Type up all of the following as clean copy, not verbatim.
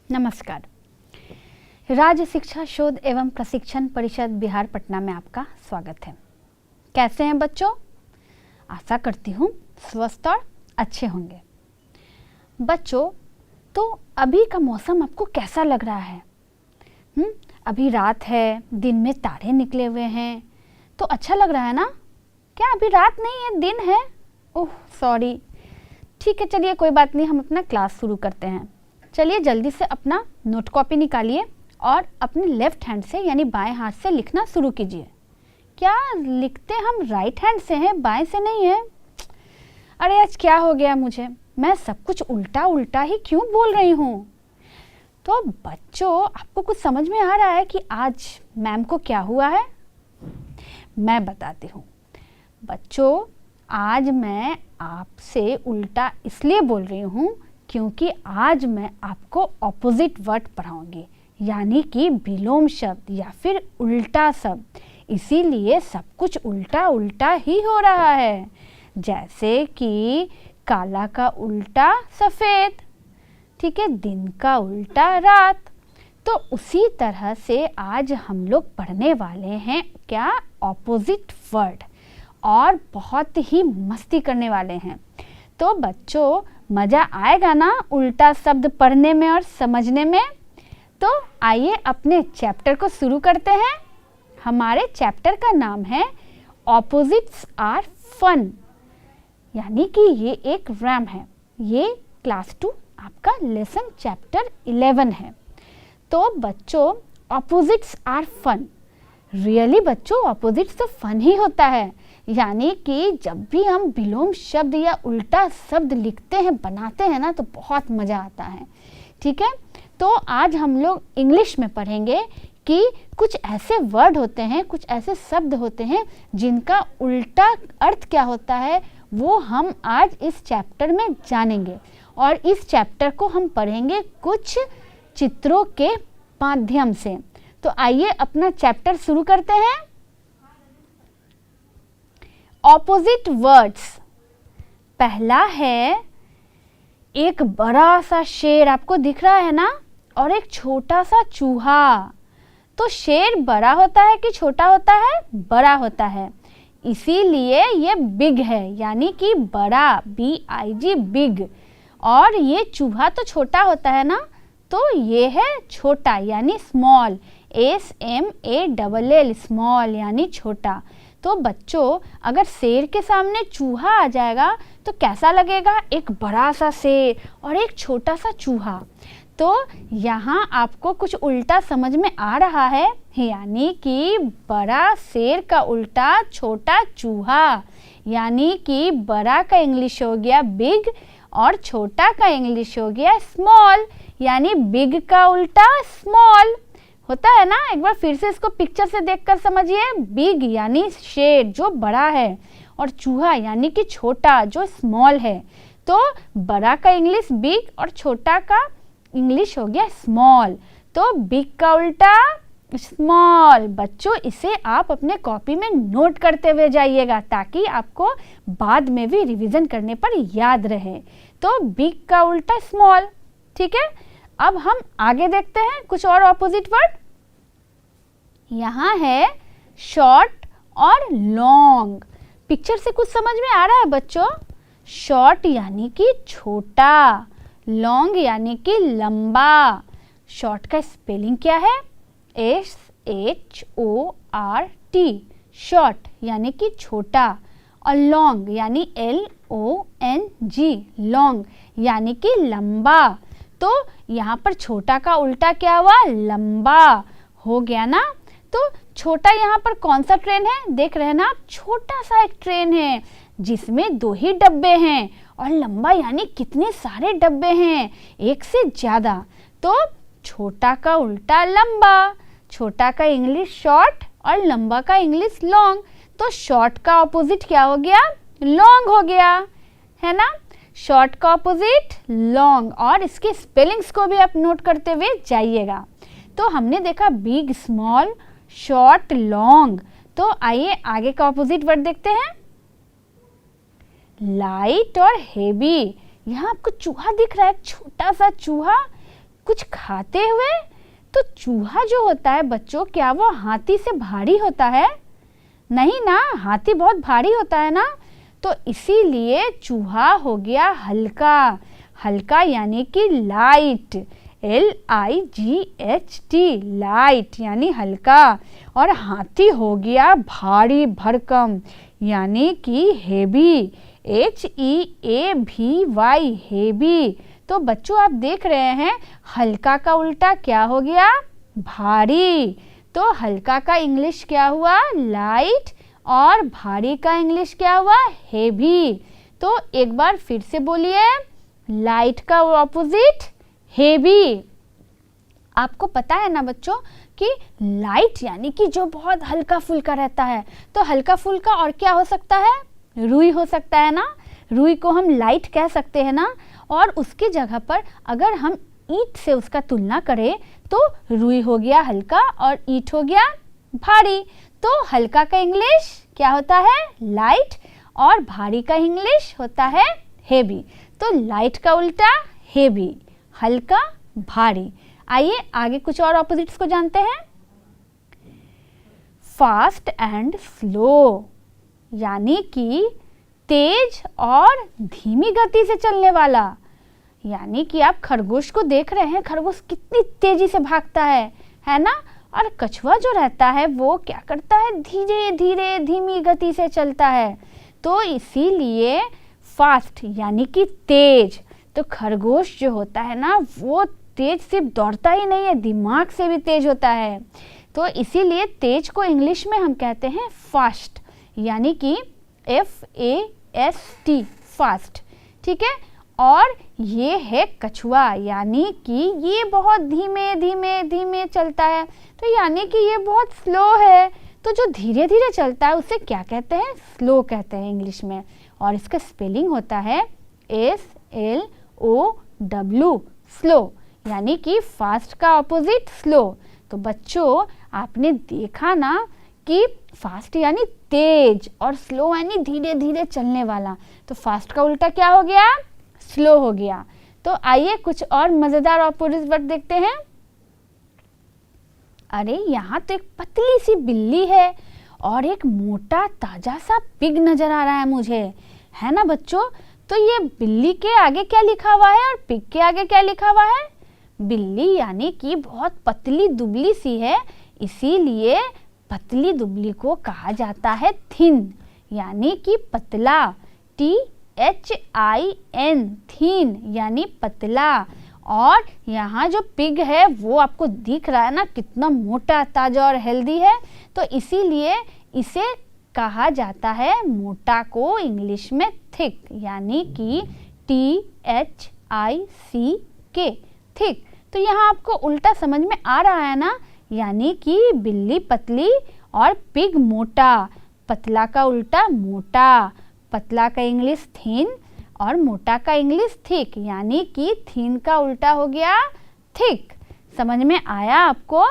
नमस्कार। राज्य शिक्षा शोध एवं प्रशिक्षण परिषद बिहार पटना में आपका स्वागत है। कैसे हैं बच्चों? आशा करती हूँ स्वस्थ और अच्छे होंगे। बच्चों, तो अभी का मौसम आपको कैसा लग रहा है? अभी रात है, दिन में तारे निकले हुए हैं, तो अच्छा लग रहा है ना? क्या अभी रात नहीं है, दिन है? Oh sorry. ठीक है, चलिए कोई बात नहीं, हम अपना क्लास शुरू करते हैं। चलिए जल्दी से अपना नोट कॉपी निकालिए और अपने लेफ्ट हैंड से यानी बाएं हाथ से लिखना शुरू कीजिए। क्या लिखते हम राइट हैंड से हैं, बाएं से नहीं है? अरे आज क्या हो गया मुझे? मैं सब कुछ उल्टा उल्टा ही क्यों बोल रही हूँ? तो बच्चों, आपको कुछ समझ में आ रहा है कि आज मैम को क्या हुआ है? मैं बताती हूँ। बच्चों, आज मैं आपसे उल्टा इसलिए बोल रही हूँ क्योंकि आज मैं आपको ऑपोजिट वर्ड पढ़ाऊंगी, यानी कि विलोम शब्द या फिर उल्टा शब्द। इसीलिए सब कुछ उल्टा उल्टा ही हो रहा है। जैसे कि काला का उल्टा सफ़ेद, ठीक है, दिन का उल्टा रात। तो उसी तरह से आज हम लोग पढ़ने वाले हैं क्या? ऑपोजिट वर्ड, और बहुत ही मस्ती करने वाले हैं। तो बच्चों, मज़ा आएगा ना उल्टा शब्द पढ़ने में और समझने में? तो आइए अपने चैप्टर को शुरू करते हैं। हमारे चैप्टर का नाम है ऑपोजिट्स आर फन, यानी कि ये एक रैम है। ये क्लास 2 आपका लेसन चैप्टर 11 है। तो बच्चों, ऑपोजिट्स आर फन। रियली बच्चों, ऑपोजिट्स तो फन ही होता है। यानी कि जब भी हम विलोम शब्द या उल्टा शब्द लिखते हैं, बनाते हैं ना, तो बहुत मज़ा आता है। ठीक है, तो आज हम लोग इंग्लिश में पढ़ेंगे कि कुछ ऐसे वर्ड होते हैं, कुछ ऐसे शब्द होते हैं जिनका उल्टा अर्थ क्या होता है, वो हम आज इस चैप्टर में जानेंगे। और इस चैप्टर को हम पढ़ेंगे कुछ चित्रों के माध्यम से। तो आइए अपना चैप्टर शुरू करते हैं। Opposite words. पहला है एक बड़ा सा शेर, आपको दिख रहा है ना, और एक छोटा सा चूहा। तो शेर बड़ा होता है कि छोटा होता है? बड़ा होता है, इसीलिए ये बिग है, यानी कि बड़ा, BIG बिग। और ये चूहा तो छोटा होता है ना, तो ये है छोटा यानी स्मॉल, SMALL स्मॉल यानी छोटा। तो बच्चों, अगर शेर के सामने चूहा आ जाएगा तो कैसा लगेगा? एक बड़ा सा शेर और एक छोटा सा चूहा। तो यहाँ आपको कुछ उल्टा समझ में आ रहा है, यानी कि बड़ा शेर का उल्टा छोटा चूहा, यानी कि बड़ा का इंग्लिश हो गया बिग और छोटा का इंग्लिश हो गया स्मॉल, यानी बिग का उल्टा स्मॉल होता है ना। एक बार फिर से इसको पिक्चर से देखकर समझिए। बिग यानी शेर जो बड़ा है, और चूहा यानी कि छोटा जो स्मॉल है। तो बड़ा का इंग्लिश बिग और छोटा का इंग्लिश हो गया स्मॉल। तो बिग का उल्टा स्मॉल। बच्चों, इसे आप अपने कॉपी में नोट करते हुए जाइएगा ताकि आपको बाद में भी रिवीजन करने पर याद रहे। तो बिग का उल्टा स्मॉल। ठीक है, अब हम आगे देखते हैं कुछ और ऑपोजिट वर्ड। यहाँ है शॉर्ट और लॉन्ग। पिक्चर से कुछ समझ में आ रहा है बच्चों? शॉर्ट यानी कि छोटा, लॉन्ग यानी कि लंबा। शॉर्ट का स्पेलिंग क्या है? SHORT, शॉर्ट यानी कि छोटा, और लॉन्ग यानी LONG, लॉन्ग यानी कि लंबा। तो यहाँ पर छोटा का उल्टा क्या हुआ? लंबा हो गया ना। तो छोटा यहाँ पर कौन सा ट्रेन है? देख रहे हैं ना आप, छोटा सा एक ट्रेन है जिसमें 2 ही डब्बे हैं, और लंबा यानी कितने सारे डब्बे हैं, एक से ज़्यादा। तो छोटा का उल्टा लंबा, छोटा का इंग्लिश शॉर्ट और लंबा का इंग्लिश लॉन्ग। तो शॉर्ट का ऑपोजिट क्या हो गया? लॉन्ग हो गया, है ना। शॉर्ट का ऑपोजिट लॉन्ग, और इसके स्पेलिंग्स को भी आप नोट करते हुए जाइएगा। तो हमने देखा बिग, स्मॉल, शॉर्ट, लॉन्ग। तो आइए आगे का ऑपोजिट वर्ड देखते हैं। लाइट और हेवी। यहाँ आपको चूहा दिख रहा है, छोटा सा चूहा, कुछ खाते हुए। तो चूहा जो होता है बच्चों, क्या वो हाथी से भारी होता है? नहीं ना, हाथी बहुत भारी होता है ना। तो इसीलिए चूहा हो गया हल्का। हल्का यानी कि लाइट, LIGHT, लाइट यानी हल्का। और हाथी हो गया भारी भरकम यानी कि हेवी, HEAVY, हेवी। तो बच्चों आप देख रहे हैं हल्का का उल्टा क्या हो गया? भारी। तो हल्का का इंग्लिश क्या हुआ? लाइट। और भारी का इंग्लिश क्या हुआ? हेवी। तो एक बार फिर से बोलिए, लाइट का ऑपोजिट हेवी। आपको पता है ना बच्चों कि लाइट यानी कि जो बहुत हल्का फुल्का रहता है। तो हल्का फुल्का और क्या हो सकता है? रुई हो सकता है ना। रुई को हम लाइट कह सकते हैं ना। और उसकी जगह पर अगर हम ईंट से उसका तुलना करें तो रुई हो गया हल्का और ईंट हो गया भारी। तो हल्का का इंग्लिश क्या होता है? लाइट। और भारी का इंग्लिश होता है हेवी। तो लाइट का उल्टा हेवी, हल्का, भारी। आइए आगे कुछ और ऑपोजिट्स को जानते हैं। फास्ट एंड स्लो यानी कि तेज और धीमी गति से चलने वाला। यानी कि आप खरगोश को देख रहे हैं, खरगोश कितनी तेजी से भागता है ना। और कछुआ जो रहता है वो क्या करता है? धीरे धीरे धीमी गति से चलता है। तो इसीलिए फास्ट यानी कि तेज। तो खरगोश जो होता है ना वो तेज सिर्फ दौड़ता ही नहीं है, दिमाग से भी तेज होता है। तो इसीलिए तेज को इंग्लिश में हम कहते हैं फास्ट, यानी कि FAST, फास्ट। ठीक है। और ये है कछुआ, यानी कि ये बहुत धीमे धीमे धीमे चलता है। तो यानी कि ये बहुत स्लो है। तो जो धीरे धीरे चलता है उसे क्या कहते हैं? स्लो कहते हैं इंग्लिश में। और इसका स्पेलिंग होता है SLOW, स्लो। यानी कि फास्ट का ऑपोजिट स्लो। तो बच्चों आपने देखा ना कि फास्ट यानी तेज और स्लो यानी धीरे धीरे चलने वाला। तो फास्ट का उल्टा क्या हो गया? स्लो हो गया। तो आइए कुछ और मजेदार ऑपोजिट वर्ड देखते हैं। अरे यहाँ तो एक पतली सी बिल्ली है और एक मोटा ताजा सा पिग नजर आ रहा है मुझे, है ना बच्चों। तो ये बिल्ली के आगे क्या लिखा हुआ है और पिग के आगे क्या लिखा हुआ है? बिल्ली यानी कि बहुत पतली दुबली सी है, इसीलिए पतली दुबली को कहा जाता है थिन, यानी कि पतला, THIN, थिन यानी पतला। और यहाँ जो पिग है वो आपको दिख रहा है ना कितना मोटा ताजा और हेल्दी है। तो इसीलिए इसे कहा जाता है मोटा को इंग्लिश में थिक, यानी कि THICK, थिक। तो यहाँ आपको उल्टा समझ में आ रहा है ना, यानी कि बिल्ली पतली और पिग मोटा। पतला का उल्टा मोटा, पतला का इंग्लिश थिन और मोटा का इंग्लिश थिक, यानी कि थिन का उल्टा हो गया थिक। समझ में आया आपको?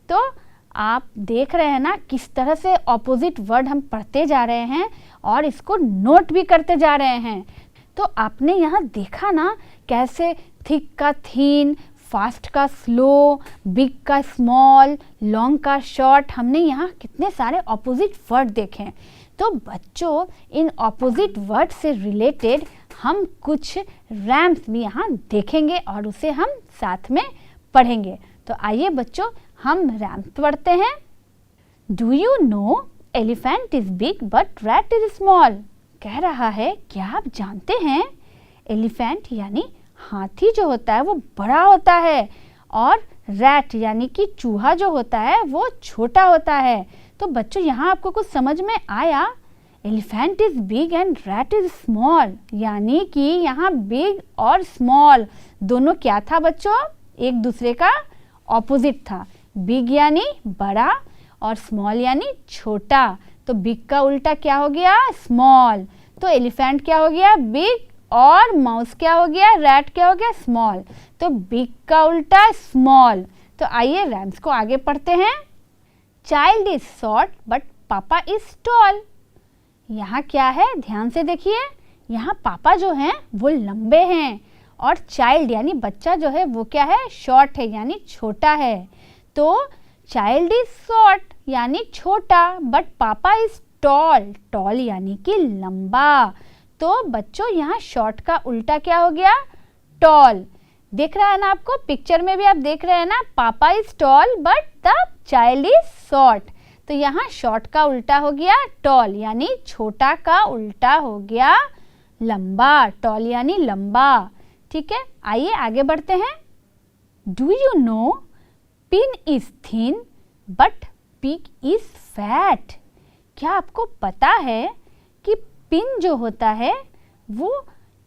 तो आप देख रहे हैं ना किस तरह से ऑपोजिट वर्ड हम पढ़ते जा रहे हैं और इसको नोट भी करते जा रहे हैं। तो आपने यहाँ देखा ना कैसे थिक का थिन, फास्ट का स्लो, बिग का स्मॉल, लॉन्ग का शॉर्ट, हमने यहाँ कितने सारे ऑपोजिट वर्ड देखे। तो बच्चों इन ऑपोजिट वर्ड से रिलेटेड हम कुछ रैम्स भी यहाँ देखेंगे और उसे हम साथ में पढ़ेंगे। तो आइए बच्चों हम रैम्स पढ़ते हैं। Do you know elephant is big but rat is small. कह रहा है क्या आप जानते हैं एलिफेंट यानी हाथी जो होता है वो बड़ा होता है और रैट यानी कि चूहा जो होता है वो छोटा होता है। तो बच्चों यहाँ आपको कुछ समझ में आया? Elephant is big and rat is small, यानी कि यहाँ बिग और स्मॉल दोनों क्या था बच्चों? एक दूसरे का ऑपोजिट था। बिग यानी बड़ा और स्मॉल यानी छोटा। तो बिग का उल्टा क्या हो गया? स्मॉल। तो एलिफेंट क्या हो गया? बिग और माउस क्या हो गया? रैट क्या हो गया? स्मॉल। तो बिग का उल्टा स्मॉल। तो आइए रैम्स को आगे पढ़ते हैं। चाइल्ड इज शॉर्ट बट पापा इज टॉल। यहाँ क्या है ध्यान से देखिए। यहाँ पापा जो हैं वो लंबे हैं और चाइल्ड यानी बच्चा जो है वो क्या है, शॉर्ट है यानी छोटा है। तो चाइल्ड इज शॉर्ट यानी छोटा, बट पापा इज टॉल, टॉल यानी कि लंबा। तो बच्चों यहाँ शॉर्ट का उल्टा क्या हो गया, टॉल। देख रहा है ना आपको, पिक्चर में भी आप देख रहे हैं ना, पापा is tall but the child is short. तो यहाँ शॉर्ट का उल्टा हो गया टॉल, यानी छोटा का उल्टा हो गया लंबा, टॉल यानी लंबा। ठीक है, आइए आगे बढ़ते हैं। Do you know pin is thin but pig is fat. क्या आपको पता है कि पिन जो होता है वो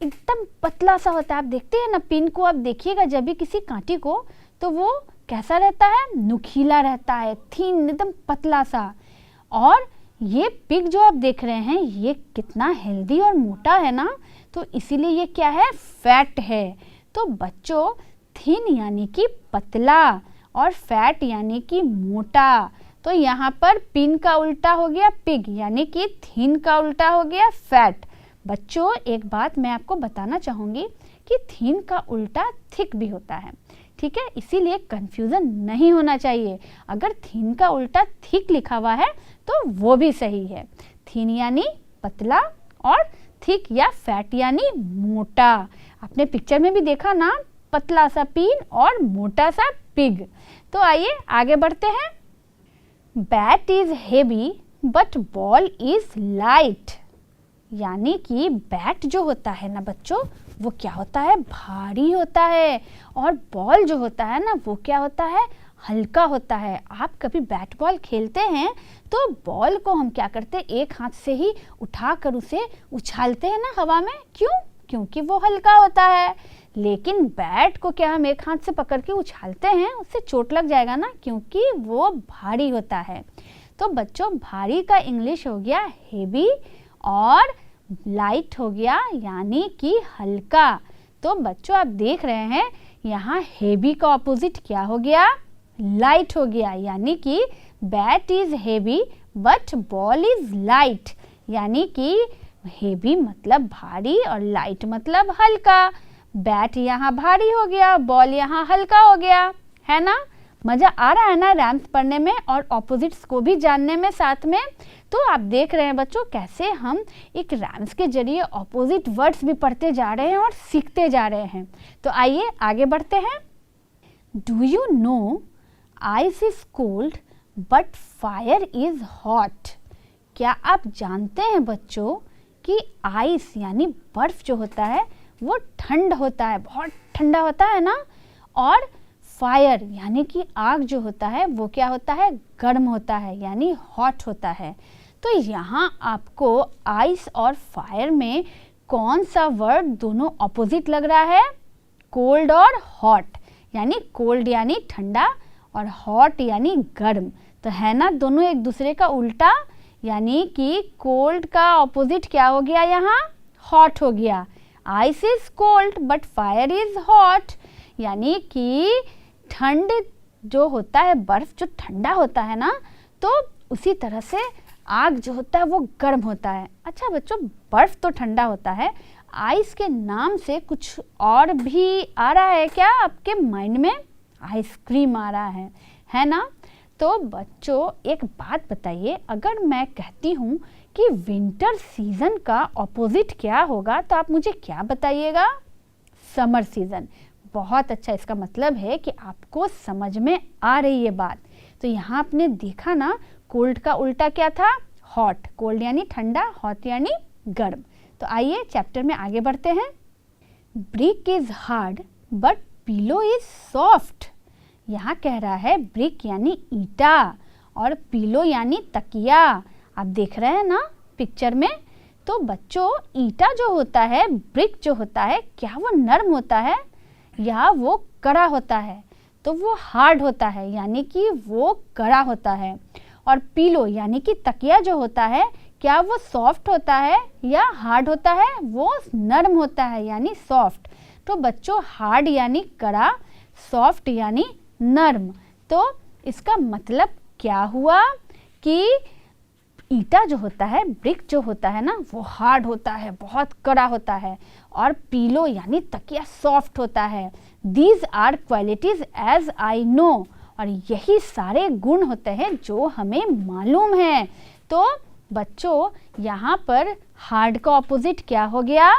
एकदम पतला सा होता है। आप देखते हैं ना पिन को, आप देखिएगा जब भी किसी कांटे को, तो वो कैसा रहता है, नुकीला रहता है, थिन, एकदम पतला सा। और ये पिग जो आप देख रहे हैं ये कितना हेल्दी और मोटा है ना, तो इसीलिए ये क्या है, फैट है। तो बच्चों थिन यानी कि पतला और फैट यानी कि मोटा। तो यहाँ पर पिन का उल्टा हो गया पिग, यानी कि थिन का उल्टा हो गया फैट। बच्चों एक बात मैं आपको बताना चाहूँगी कि थिन का उल्टा थिक भी होता है। ठीक है, इसीलिए कंफ्यूजन नहीं होना चाहिए। अगर थिन का उल्टा थिक लिखा हुआ है तो वो भी सही है। थिन यानी पतला और थिक या फैट यानी मोटा। आपने पिक्चर में भी देखा ना, पतला सा पिन और मोटा सा पिग। तो आइए आगे बढ़ते हैं। Bat is heavy but ball is light. यानी कि बैट जो होता है ना बच्चों, वो क्या होता है, भारी होता है, और बॉल जो होता है ना वो क्या होता है, हल्का होता है। आप कभी बैट बॉल खेलते हैं तो बॉल को हम क्या करते हैं, एक हाथ से ही उठाकर उसे उछालते हैं ना हवा में। क्यों? क्योंकि वो हल्का होता है। लेकिन बैट को क्या हम एक हाथ से पकड़ के उछालते हैं, उससे चोट लग जाएगा ना, क्योंकि वो भारी होता है। तो बच्चों भारी का इंग्लिश हो गया हेवी और लाइट हो गया यानी कि हल्का। तो बच्चों आप देख रहे हैं यहाँ हेवी का ऑपोजिट क्या हो गया, लाइट हो गया। यानी कि bat is heavy but ball is light. यानी कि हेवी मतलब भारी और लाइट मतलब हल्का। बैट यहाँ भारी हो गया, बॉल यहाँ हल्का हो गया, है ना। मज़ा आ रहा है ना रैम्स पढ़ने में और ऑपोजिट्स को भी जानने में साथ में। तो आप देख रहे हैं बच्चों कैसे हम एक रैम्स के जरिए ऑपोजिट वर्ड्स भी पढ़ते जा रहे हैं और सीखते जा रहे हैं। तो आइए आगे बढ़ते हैं। Do you know ice is cold but fire is hot. क्या आप जानते हैं बच्चों कि आइस यानी बर्फ जो होता है वो ठंड होता है, बहुत ठंडा होता है ना, और फायर यानी कि आग जो होता है वो क्या होता है, गर्म होता है यानी हॉट होता है। तो यहाँ आपको आइस और फायर में कौन सा वर्ड दोनों ऑपोजिट लग रहा है, कोल्ड और हॉट। यानी कोल्ड यानी ठंडा और हॉट यानी गर्म। तो है ना दोनों एक दूसरे का उल्टा। यानी कि कोल्ड का ऑपोजिट क्या हो गया, यहाँ हॉट हो गया। Ice is cold but fire is hot. यानी कि ठंड जो होता है, बर्फ जो ठंडा होता है ना, तो उसी तरह से आग जो होता है वो गर्म होता है। अच्छा बच्चों बर्फ तो ठंडा होता है, आइस के नाम से कुछ और भी आ रहा है क्या आपके माइंड में? आइसक्रीम आ रहा है ना। तो बच्चों एक बात बताइए, अगर मैं कहती हूँ कि विंटर सीजन का ऑपोजिट क्या होगा तो आप मुझे क्या बताइएगा? Summer season. बहुत अच्छा, इसका मतलब है कि आपको समझ में आ रही है बात। तो यहाँ आपने देखा ना कोल्ड का उल्टा क्या था, हॉट। कोल्ड यानी ठंडा, हॉट यानी गर्म। तो आइए चैप्टर में आगे बढ़ते हैं। Brick is hard but pillow is soft. यहाँ कह रहा है ब्रिक यानी ईंटा और पिलो यानी तकिया। आप देख रहे हैं ना पिक्चर में। तो बच्चों ईंटा जो होता है, ब्रिक जो होता है, क्या वो नरम होता है या वो कड़ा होता है? तो वो हार्ड होता है यानी कि वो कड़ा होता है। और पिलो यानी कि तकिया जो होता है, क्या वो सॉफ्ट होता है या हार्ड होता है? वो नरम होता है यानी सॉफ्ट। तो बच्चों हार्ड यानी कड़ा, सॉफ्ट यानी नरम। तो इसका मतलब क्या हुआ कि ईंट ईटा जो होता है, ब्रिक जो होता है ना, वो हार्ड होता है, बहुत कड़ा होता है, और पीलो यानी तकिया सॉफ्ट होता है। These are qualities as I know, और यही सारे गुण होते हैं जो हमें मालूम है। तो बच्चों यहाँ पर हार्ड का ऑपोजिट क्या हो गया?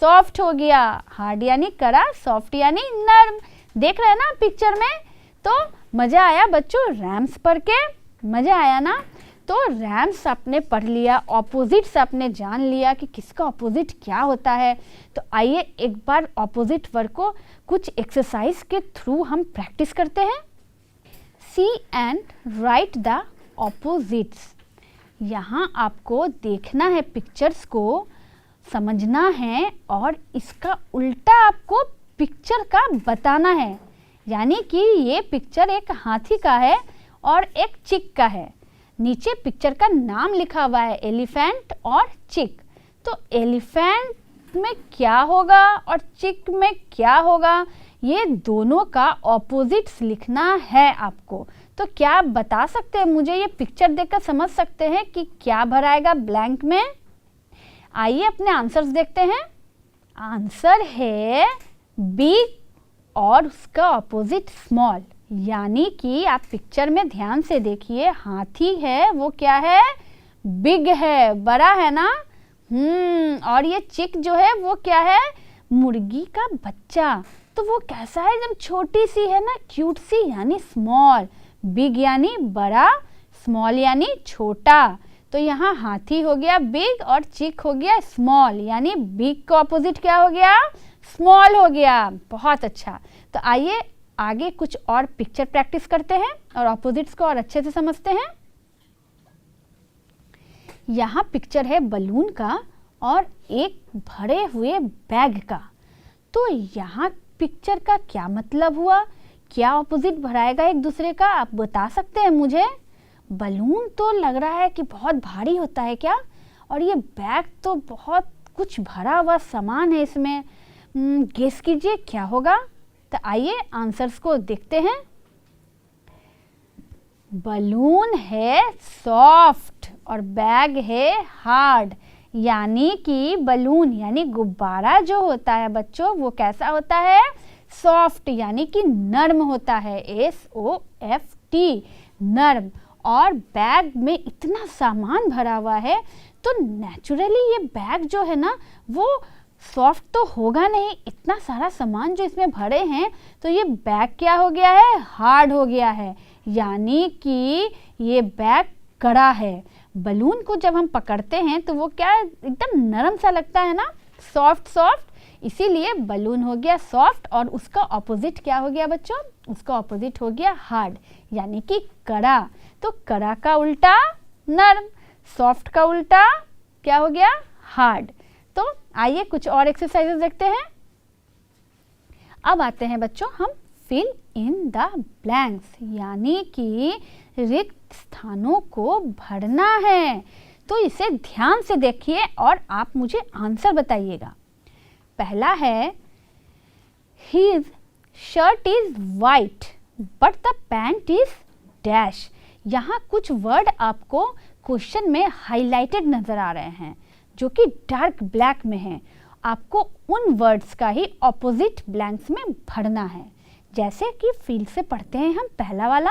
सॉफ्ट हो गया। हार्ड यानी कड़ा, सॉफ्ट यानी नर्म। देख रहे हैं ना पिक्चर में? तो मज़ा आया बच्चों रैम्स पढ़ के? मज़ा आया ना? तो रैम्स आपने पढ़ लिया, ऑपोजिट्स आपने जान लिया कि किसका ऑपोजिट क्या होता है। तो आइए एक बार ऑपोजिट वर्ड को कुछ एक्सरसाइज के थ्रू हम प्रैक्टिस करते हैं। सी एंड राइट द ऑपोजिट्स। यहाँ आपको देखना है, पिक्चर्स को समझना है और इसका उल्टा आपको पिक्चर का बताना है। यानी कि ये पिक्चर एक हाथी का है और एक चिक का है। नीचे पिक्चर का नाम लिखा हुआ है, एलिफेंट और चिक। तो एलिफेंट में क्या होगा और चिक में क्या होगा, ये दोनों का ऑपोजिट्स लिखना है आपको। तो क्या आप बता सकते हैं मुझे? ये पिक्चर देखकर समझ सकते हैं कि क्या भराएगा ब्लैंक में? आइए अपने आंसर्स देखते हैं। आंसर है बिग और उसका ऑपोजिट स्मॉल। यानी कि आप पिक्चर में ध्यान से देखिए, हाथी है वो क्या है? बिग है, बड़ा है ना। और ये चिक जो है वो क्या है? मुर्गी का बच्चा। तो वो कैसा है? एकदम छोटी सी है ना, क्यूट सी, यानी स्मॉल। बिग यानी बड़ा, स्मॉल यानी छोटा। तो यहाँ हाथी हो गया बिग और चिक हो गया स्मॉल, यानी बिग का ऑपोजिट क्या हो गया? स्मॉल हो गया। बहुत अच्छा। तो आइए आगे कुछ और पिक्चर प्रैक्टिस करते हैं और ऑपोजिट्स को और अच्छे से समझते हैं। यहाँ पिक्चर है बलून का और एक भरे हुए बैग का। तो यहाँ पिक्चर का क्या मतलब हुआ? क्या ऑपोजिट भराएगा एक दूसरे का? आप बता सकते हैं मुझे? बलून तो लग रहा है कि बहुत भारी होता है क्या? और ये बैग तो बहुत कुछ भरा हुआ सामान है इसमें। गेस कीजिए क्या होगा? तो आइए आंसर्स को देखते हैं। बलून है सॉफ्ट और बैग है हार्ड। यानी कि बलून यानी गुब्बारा जो होता है बच्चों, वो कैसा होता है? सॉफ्ट यानी कि नर्म होता है, SOFT, नर्म। और बैग में इतना सामान भरा हुआ है तो नेचुरली ये बैग जो है ना वो सॉफ्ट तो होगा नहीं। इतना सारा सामान जो इसमें भरे हैं तो ये बैग क्या हो गया है? हार्ड हो गया है। यानी कि ये बैग कड़ा है। बलून को जब हम पकड़ते हैं तो वो क्या एकदम नरम सा लगता है ना, सॉफ्ट सॉफ्ट, इसीलिए बलून हो गया सॉफ्ट। और उसका ऑपोजिट क्या हो गया बच्चों? उसका ऑपोजिट हो गया हार्ड, यानी कि कड़ा। तो कड़ा का उल्टा नरम, सॉफ्ट का उल्टा क्या हो गया? हार्ड। तो आइए कुछ और एक्सरसाइजेस देखते हैं। अब आते हैं बच्चों हम फिल इन द ब्लैंक्स, यानी कि रिक्त स्थानों को भरना है। तो इसे ध्यान से देखिए और आप मुझे आंसर बताइएगा। पहला है His shirt is white but the pant is dash। यहाँ कुछ वर्ड आपको क्वेश्चन में हाईलाइटेड नजर आ रहे हैं जो कि डार्क ब्लैक में है। आपको उन वर्ड्स का ही ऑपोजिट ब्लैंक्स में भरना है। जैसे कि फील से पढ़ते हैं हम। पहला वाला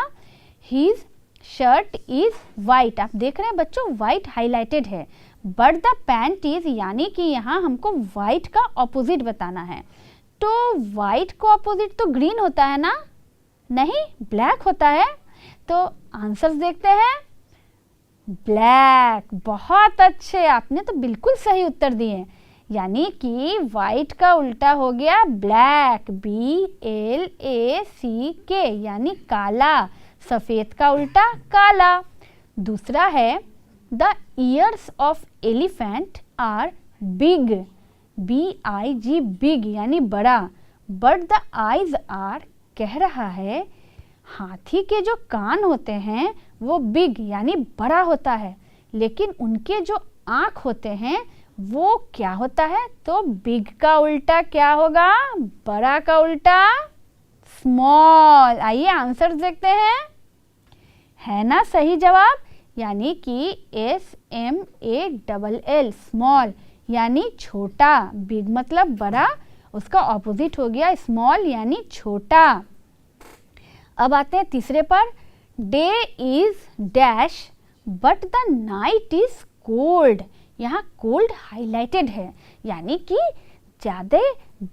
His shirt is white, आप देख रहे हैं बच्चों white हाईलाइटेड है। बट द पैंट इज, यानी कि यहाँ हमको व्हाइट का ऑपोजिट बताना है। तो व्हाइट का ऑपोजिट तो ग्रीन होता है ना? नहीं, ब्लैक होता है। तो आंसर्स देखते हैं। ब्लैक। बहुत अच्छे, आपने तो बिल्कुल सही उत्तर दिए। यानी कि व्हाइट का उल्टा हो गया ब्लैक, BLACK, यानी काला। सफ़ेद का उल्टा काला। दूसरा है the ears of elephant are big, BIG, big यानी बड़ा। बट द आइज आर कह रहा है हाथी के जो कान होते हैं वो बिग यानी बड़ा होता है, लेकिन उनके जो आँख होते हैं वो क्या होता है? तो बिग का उल्टा क्या होगा? बड़ा का उल्टा स्मॉल। आइए आंसर देखते हैं। है ना सही जवाब? यानी कि SMALL स्मॉल यानी छोटा, बिग मतलब बड़ा, उसका ऑपोजिट हो गया स्मॉल यानी छोटा। अब आते हैं तीसरे पर, day is dash but the night is cold. यहाँ कोल्ड हाईलाइटेड है, यानी कि ज़्यादा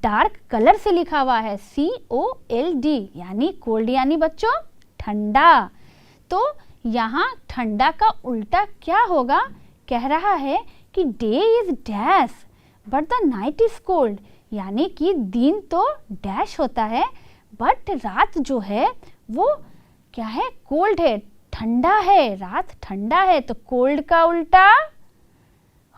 डार्क कलर से लिखा हुआ है, COLD, यानी कोल्ड यानी बच्चों ठंडा। तो यहाँ ठंडा का उल्टा क्या होगा, कह रहा है कि day is dash but the night is cold, यानी कि दिन तो डैश होता है बट रात जो है वो क्या है, कोल्ड है, ठंडा है, रात ठंडा है। तो कोल्ड का उल्टा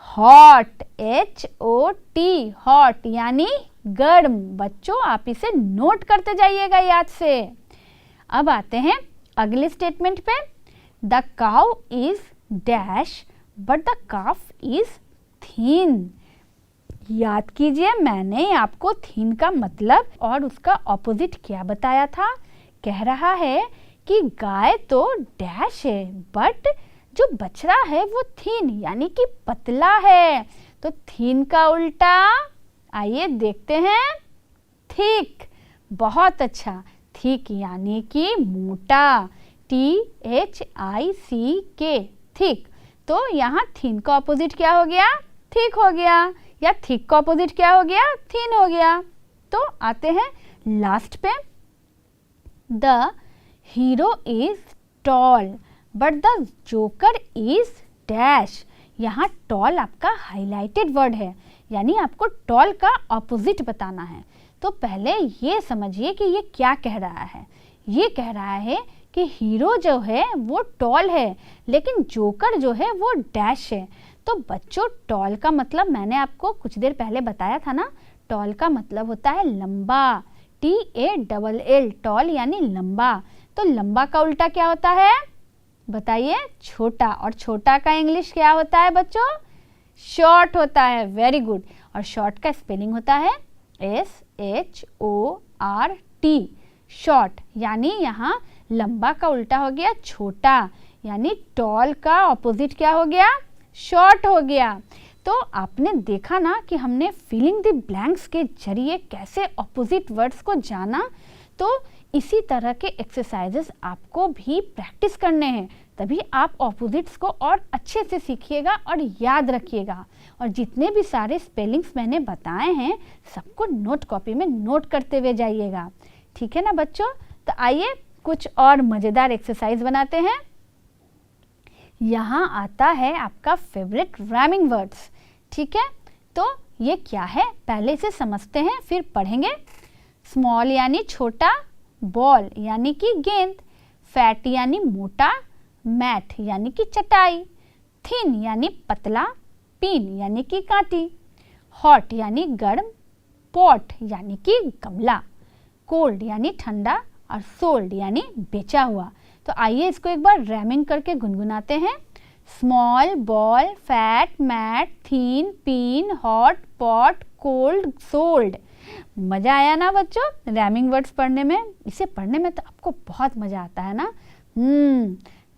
हॉट, HOT, हॉट यानी गर्म। बच्चों आप इसे नोट करते जाइएगा याद से। अब आते हैं अगले स्टेटमेंट पे, the cow is dash but the calf is thin. याद कीजिए मैंने आपको थीन का मतलब और उसका ऑपोजिट क्या बताया था। कह रहा है कि गाय तो डैश है बट जो बछड़ा है वो थीन यानी कि पतला है। तो थीन का उल्टा आइए देखते हैं, थिक। बहुत अच्छा, थिक यानी कि मोटा, THICK, थिक। तो यहाँ थीन का ऑपोजिट क्या हो गया, थिक हो गया, या थिक का ऑपोजिट क्या हो गया, थीन हो गया। तो आते हैं लास्ट पे, the hero is tall but the joker is dash. यहाँ टॉल आपका हाईलाइटेड वर्ड है, यानी आपको टॉल का ऑपोजिट बताना है। तो पहले ये समझिए कि ये क्या कह रहा है। ये कह रहा है कि हीरो जो है वो टॉल है लेकिन जोकर जो है वो डैश है। तो बच्चों टॉल का मतलब मैंने आपको कुछ देर पहले बताया था ना, टॉल का मतलब होता है लंबा, TALL, टॉल यानी लंबा। तो लंबा का उल्टा क्या होता है बताइए, छोटा। और छोटा का इंग्लिश क्या होता है बच्चों, शॉर्ट होता है। Very good. और शॉर्ट का स्पेलिंग होता है SHORT, शॉर्ट। यानी यहाँ लंबा का उल्टा हो गया छोटा, यानी टॉल का ऑपोजिट क्या हो गया, शॉर्ट हो गया। तो आपने देखा ना कि हमने फिलिंग द ब्लैंक्स के जरिए कैसे ऑपोजिट वर्ड्स को जाना। तो इसी तरह के एक्सरसाइजेस आपको भी प्रैक्टिस करने हैं, तभी आप ऑपोजिट्स को और अच्छे से सीखिएगा और याद रखिएगा। और जितने भी सारे स्पेलिंग्स मैंने बताए हैं सबको नोट कॉपी में नोट करते हुए जाइएगा, ठीक है ना बच्चों। तो आइए कुछ और मज़ेदार एक्सरसाइज बनाते हैं। यहाँ आता है आपका फेवरेट राइमिंग वर्ड्स, ठीक है। तो ये क्या है पहले इसे समझते हैं फिर पढ़ेंगे। स्मॉल यानी छोटा, बॉल यानी कि गेंद, फैट यानी मोटा, मैट यानी कि चटाई, थिन यानी पतला, पिन यानी कि कांटी, हॉट यानी गर्म, पॉट यानी कि गमला, कोल्ड यानी ठंडा और सोल्ड यानी बेचा हुआ। तो आइए इसको एक बार रैमिंग करके गुनगुनाते हैं। Small, ball, fat, mat, thin, pin, hot, pot, cold, sold. मज़ा आया ना बच्चों रैमिंग वर्ड्स पढ़ने में। इसे पढ़ने में तो आपको बहुत मज़ा आता है ना।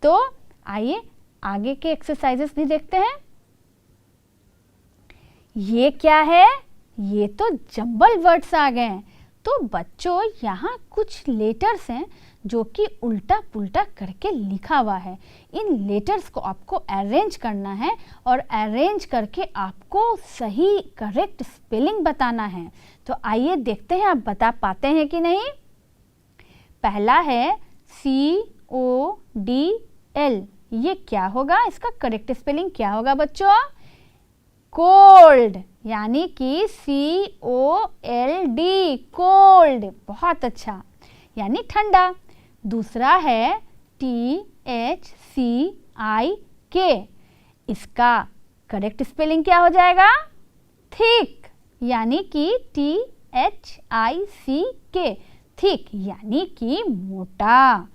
तो आइए आगे के एक्सरसाइजेस भी देखते हैं। ये क्या है, ये तो जंबल वर्ड्स आ गए हैं। तो बच्चों यहाँ कुछ लेटर्स हैं जो कि उल्टा पुल्टा करके लिखा हुआ है। इन लेटर्स को आपको अरेंज करना है और अरेंज करके आपको सही करेक्ट स्पेलिंग बताना है। तो आइए देखते हैं आप बता पाते हैं कि नहीं। पहला है CODL, ये क्या होगा, इसका करेक्ट स्पेलिंग क्या होगा बच्चों, कोल्ड यानी कि COLD, कोल्ड। बहुत अच्छा, यानी ठंडा। दूसरा है THCIK, इसका करेक्ट स्पेलिंग क्या हो जाएगा, थिक यानी कि THICK, थिक यानी कि मोटा।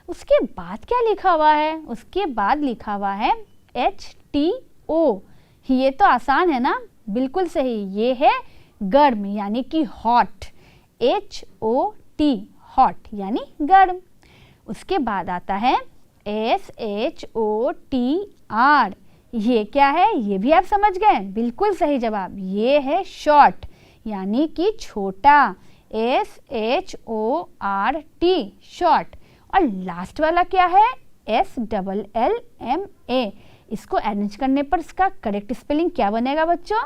उसके बाद क्या लिखा हुआ है, उसके बाद लिखा हुआ है HTO, ये तो आसान है ना, बिल्कुल सही। ये है गर्म यानी कि हॉट, HOT, हॉट यानी गर्म। उसके बाद आता है SHOTR। ये क्या है, ये भी आप समझ गए, बिल्कुल सही जवाब। ये है शॉर्ट यानी कि छोटा, SHORT शॉर्ट। और लास्ट वाला क्या है, SLLMA। इसको अरेंज करने पर इसका करेक्ट स्पेलिंग क्या बनेगा बच्चों,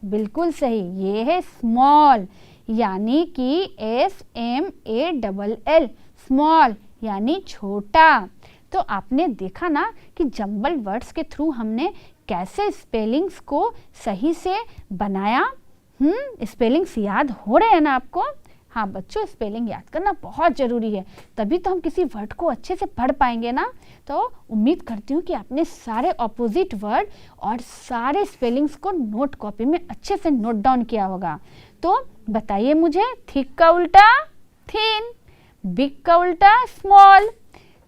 बिल्कुल सही, ये है स्मॉल यानी कि SMALL स्मॉल यानी छोटा। तो आपने देखा ना कि जंबल वर्ड्स के थ्रू हमने कैसे स्पेलिंग्स को सही से बनाया। स्पेलिंग्स याद हो रहे हैं ना आपको। हाँ बच्चों, स्पेलिंग याद करना बहुत ज़रूरी है, तभी तो हम किसी वर्ड को अच्छे से पढ़ पाएंगे ना। तो उम्मीद करती हूँ कि आपने सारे ऑपोजिट वर्ड और सारे स्पेलिंग्स को नोट कॉपी में अच्छे से नोट डाउन किया होगा। तो बताइए मुझे, थिक का उल्टा थिन, बिग का उल्टा स्मॉल,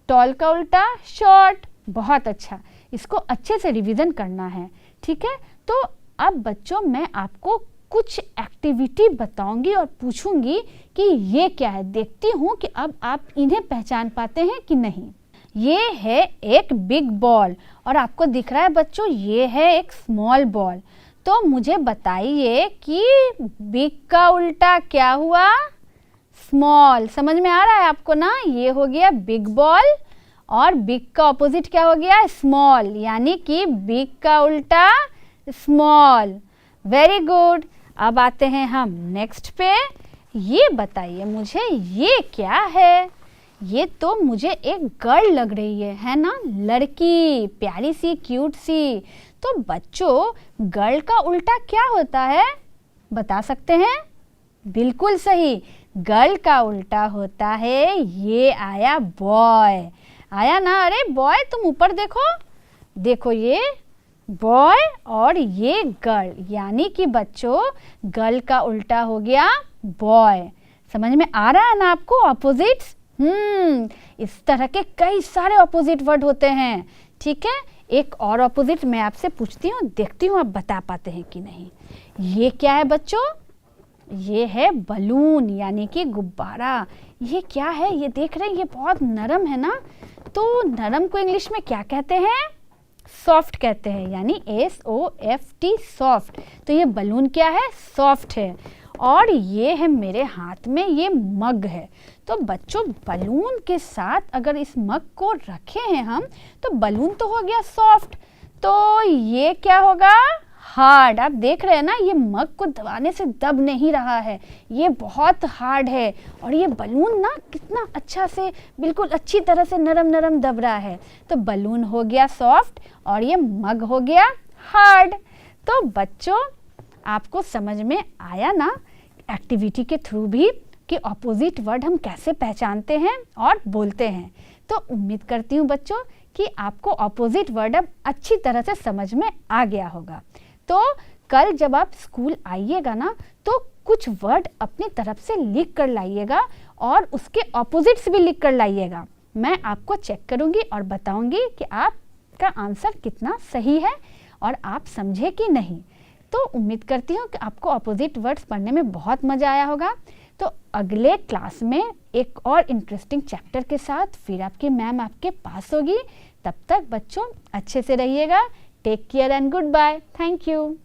टॉल का उल्टा शॉर्ट। बहुत अच्छा, इसको अच्छे से रिवीजन करना है, ठीक है। तो अब बच्चों मैं आपको कुछ एक्टिविटी बताऊंगी और पूछूंगी कि ये क्या है। देखती हूँ कि अब आप इन्हें पहचान पाते हैं कि नहीं। ये है एक बिग बॉल और आपको दिख रहा है बच्चों ये है एक स्मॉल बॉल। तो मुझे बताइए कि बिग का उल्टा क्या हुआ, स्मॉल। समझ में आ रहा है आपको ना, ये हो गया बिग बॉल और बिग का ऑपोजिट क्या हो गया, स्मॉल, यानी कि बिग का उल्टा स्मॉल। Very good. अब आते हैं हम नेक्स्ट पे। ये बताइए मुझे ये क्या है। ये तो मुझे एक गर्ल लग रही है ना, लड़की, प्यारी सी, क्यूट सी। तो बच्चों गर्ल का उल्टा क्या होता है, बता सकते हैं? बिल्कुल सही, गर्ल का उल्टा होता है, ये आया बॉय। आया ना, अरे बॉय तुम ऊपर देखो, देखो ये बॉय और ये गर्ल, यानी कि बच्चों गर्ल का उल्टा हो गया बॉय। समझ में आ रहा है ना आपको ऑपोजिट्स? इस तरह के कई सारे ऑपोजिट वर्ड होते हैं, ठीक है। एक और ऑपोजिट मैं आपसे पूछती हूँ, देखती हूँ आप बता पाते हैं कि नहीं। ये क्या है बच्चों, ये है बलून यानी कि गुब्बारा। ये क्या है, ये देख रहे हैं, ये बहुत नरम है ना। तो नरम को इंग्लिश में क्या कहते हैं, सॉफ्ट कहते हैं, यानी SOFT सॉफ्ट। तो ये बलून क्या है, सॉफ्ट है। और ये है मेरे हाथ में, ये मग है। तो बच्चों बलून के साथ अगर इस मग को रखे हैं हम, तो बलून तो हो गया सॉफ्ट, तो ये क्या होगा, हार्ड। आप देख रहे हैं ना, ये मग को दबाने से दब नहीं रहा है, ये बहुत हार्ड है। और ये बलून ना कितना अच्छा से, बिल्कुल अच्छी तरह से नरम नरम दब रहा है। तो बलून हो गया सॉफ्ट और ये मग हो गया हार्ड। तो बच्चों आपको समझ में आया ना एक्टिविटी के थ्रू भी कि ऑपोजिट वर्ड हम कैसे पहचानते हैं और बोलते हैं। तो उम्मीद करती हूँ बच्चों कि आपको ऑपोजिट वर्ड अब अच्छी तरह से समझ में आ गया होगा। तो कल जब आप स्कूल आइएगा ना, तो कुछ वर्ड अपनी तरफ से लिख कर लाइएगा और उसके ऑपोजिट्स भी लिख कर लाइएगा। मैं आपको चेक करूँगी और बताऊँगी कि आपका आंसर कितना सही है और आप समझे कि नहीं। तो उम्मीद करती हूँ कि आपको ऑपोजिट वर्ड्स पढ़ने में बहुत मज़ा आया होगा। तो अगले क्लास में एक और इंटरेस्टिंग चैप्टर के साथ फिर आपकी मैम आपके पास होगी। तब तक बच्चों अच्छे से रहिएगा। Take care and good bye. Thank you.